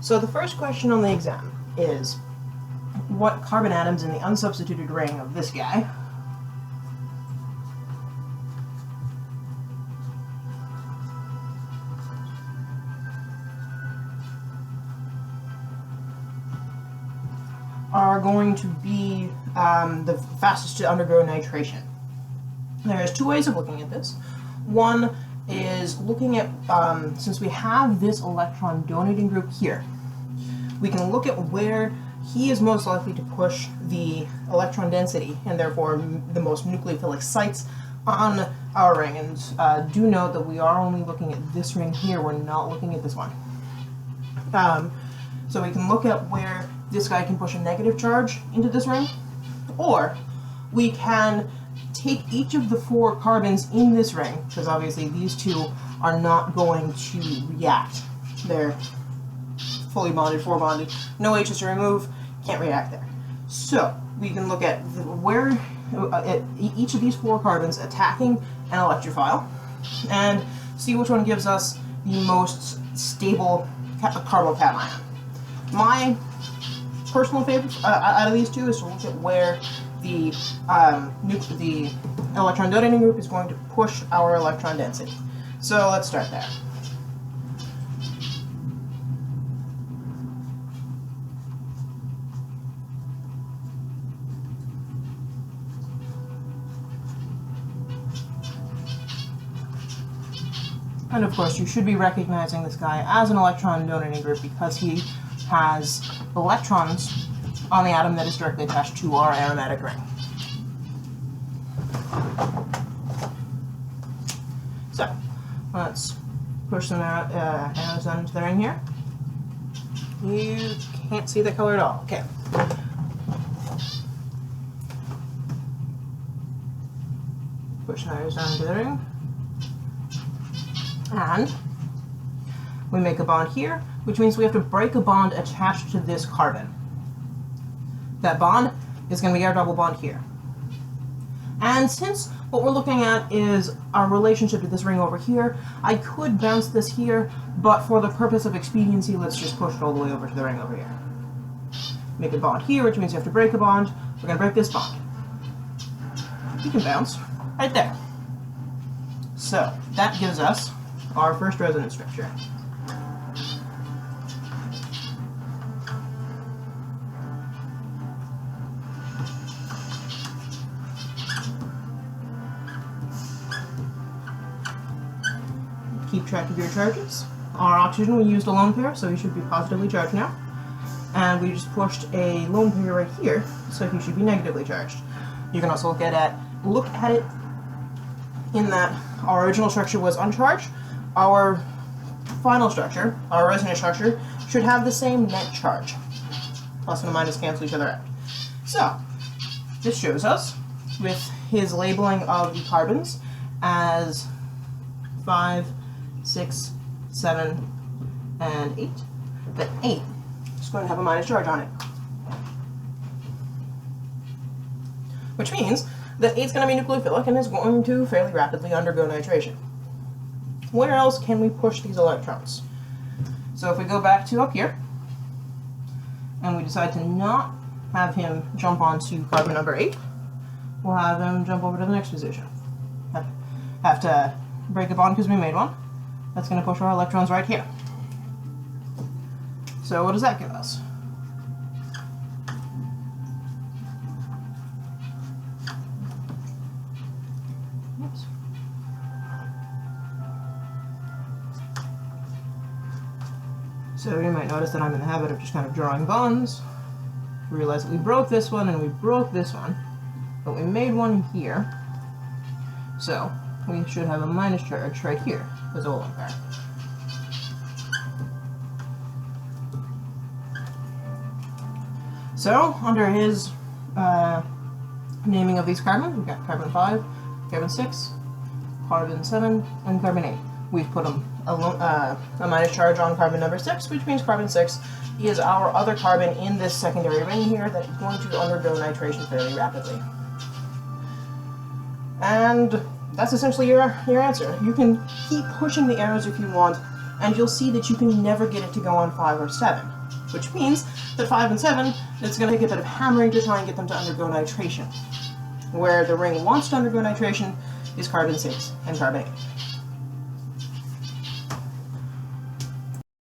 So the first question on the exam is, what carbon atoms in the unsubstituted ring of this guy are going to be the fastest to undergo nitration? There's two ways of looking at this. One is looking at, since we have this electron donating group here, we can look at where he is most likely to push the electron density and therefore the most nucleophilic sites on our ring. And do note that we are only looking at this ring here, we're not looking at this one. So we can look at where this guy can push a negative charge into this ring, or we can take each of the 4 carbons in this ring, because obviously these two are not going to react. They're fully bonded, 4 bonded, no H's to remove, can't react there. So we can look at where each of these 4 carbons attacking an electrophile and see which one gives us the most stable carbocation. My personal favorite out of these two is to look at where the electron donating group is going to push our electron density. So let's start there. And of course, you should be recognizing this guy as an electron donating group because he has electrons on the atom that is directly attached to our aromatic ring. So, let's push some arrows down into the ring here. You can't see the color at all. Okay. Push some arrows down into the ring. And we make a bond here, which means we have to break a bond attached to this carbon. That bond is going to be our double bond here. And since what we're looking at is our relationship to this ring over here, I could bounce this here, but for the purpose of expediency, let's just push it all the way over to the ring over here. Make a bond here, which means you have to break a bond. We're going to break this bond. You can bounce right there. So that gives us our first resonance structure. Keep track of your charges. Our oxygen, we used a lone pair, so he should be positively charged now. And we just pushed a lone pair right here, so he should be negatively charged. You can also look at it in that our original structure was uncharged. Our final structure, our resonance structure, should have the same net charge. Plus and minus cancel each other out. So, this shows us, with his labeling of the carbons as 5, 6, 7, and 8, that 8 is going to have a minus charge on it. Which means that 8 is going to be nucleophilic and is going to fairly rapidly undergo nitration. Where else can we push these electrons? So if we go back to up here, and we decide to not have him jump onto carbon number 8, we'll have him jump over to the next position. Have to break a bond because we made one. That's going to push our electrons right here. So what does that give us? Oops. So you might notice that I'm in the habit of just kind of drawing bonds. Realize that we broke this one and we broke this one, but we made one here. So we should have a minus charge right here as a lone pair. So under his naming of these carbons, we've got carbon 5, carbon 6, carbon 7, and carbon 8. We've put a minus charge on carbon number 6, which means carbon 6 is our other carbon in this secondary ring here that is going to undergo nitration fairly rapidly. And that's essentially your answer. You can keep pushing the arrows if you want, and you'll see that you can never get it to go on 5 or 7. which means that 5 and 7, it's going to take a bit of hammering to try and get them to undergo nitration. Where the ring wants to undergo nitration is carbon 6 and carbon 8.